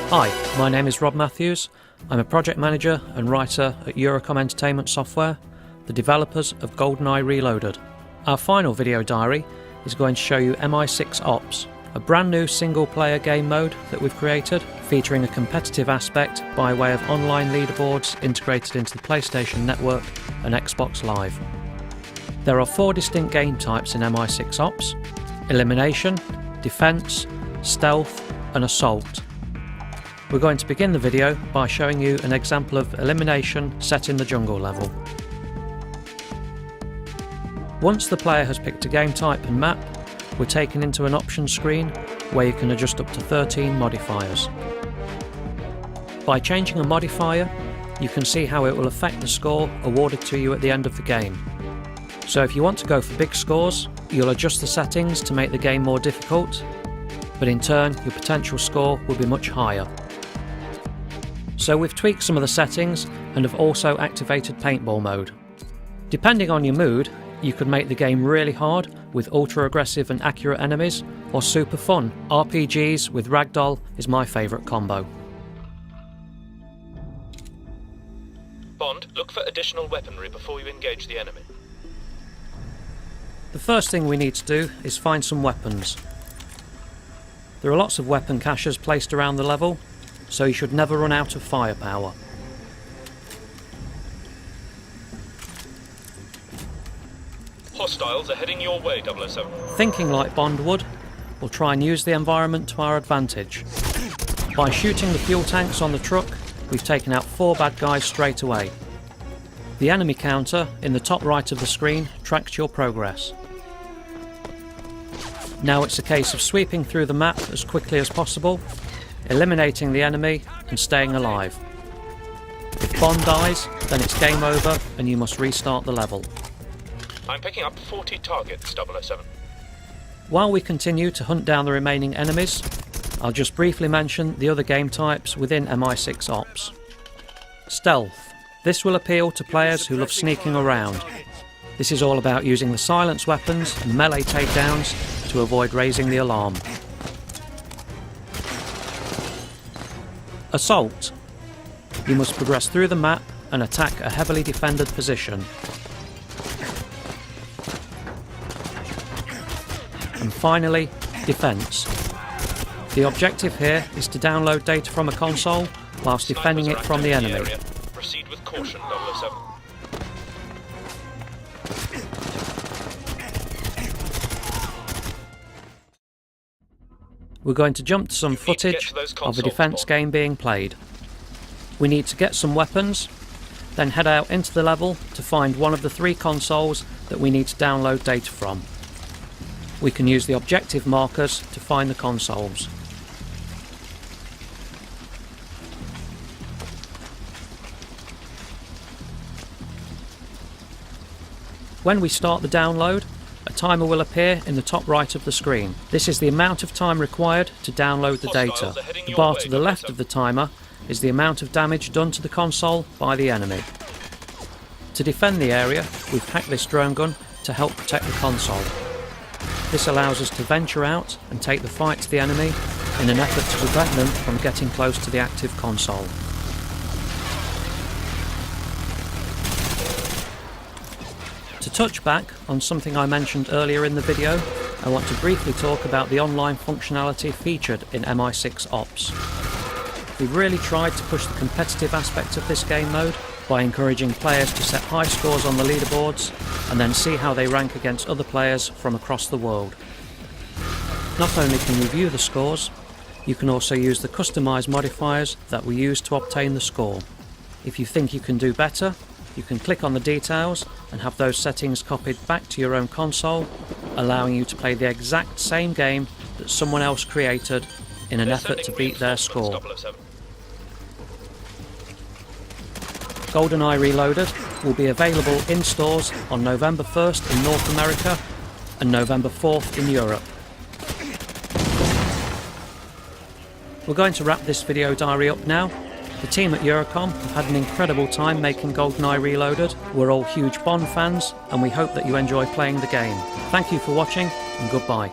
Hi, my name is Rob Matthews. I'm a project manager and writer at Eurocom Entertainment Software, the developers of GoldenEye Reloaded. Our final video diary is going to show you MI6 Ops, a brand new single-player game mode that we've created, featuring a competitive aspect by way of online leaderboards integrated into the PlayStation Network and Xbox Live. There are 4 distinct game types in MI6 Ops: Elimination, Defense, Stealth and Assault. We're going to begin the video by showing you an example of Elimination set in the jungle level. Once the player has picked a game type and map, we're taken into an options screen where you can adjust up to 13 modifiers. By changing a modifier, you can see how it will affect the score awarded to you at the end of the game. So if you want to go for big scores, you'll adjust the settings to make the game more difficult, but in turn your potential score will be much higher. So we've tweaked some of the settings and have also activated paintball mode. Depending on your mood, you could make the game really hard with ultra aggressive and accurate enemies, or super fun. RPGs with ragdoll is my favourite combo. Bond, look for additional weaponry before you engage the enemy. The first thing we need to do is find some weapons. There are lots of weapon caches placed around the level, so you should never run out of firepower. Hostiles are heading your way, 007. Thinking like Bond would, we'll try and use the environment to our advantage. By shooting the fuel tanks on the truck, we've taken out 4 bad guys straight away. The enemy counter in the top right of the screen tracks your progress. Now it's a case of sweeping through the map as quickly as possible, eliminating the enemy and staying alive. If Bond dies, then it's game over and you must restart the level. I'm picking up 40 targets, 007. While we continue to hunt down the remaining enemies, I'll just briefly mention the other game types within MI6 Ops. Stealth. This will appeal to players who love sneaking around. This is all about using the silence weapons and melee takedowns to avoid raising the alarm. Assault. You must progress through the map and attack a heavily defended position. And finally, Defense. The objective here is to download data from a console whilst defending it from the enemy. Proceed with caution, 007. We're going to jump to some footage of a defense game being played. We need to get some weapons, then head out into the level to find one of the 3 consoles that we need to download data from. We can use the objective markers to find the consoles. When we start the download, a timer will appear in the top right of the screen. This is the amount of time required to download the data. The bar to the left of the timer is the amount of damage done to the console by the enemy. To defend the area, we've hacked this drone gun to help protect the console. This allows us to venture out and take the fight to the enemy in an effort to prevent them from getting close to the active console. To touch back on something I mentioned earlier in the video, I want to briefly talk about the online functionality featured in MI6 Ops. We've really tried to push the competitive aspect of this game mode by encouraging players to set high scores on the leaderboards and then see how they rank against other players from across the world. Not only can you view the scores, you can also use the customised modifiers that we use to obtain the score. If you think you can do better, you can click on the details and have those settings copied back to your own console, allowing you to play the exact same game that someone else created in an effort to beat their score. GoldenEye Reloaded will be available in stores on November 1st in North America and November 4th in Europe. We're going to wrap this video diary up now. The team at Eurocom have had an incredible time making GoldenEye Reloaded. We're all huge Bond fans and we hope that you enjoy playing the game. Thank you for watching and goodbye.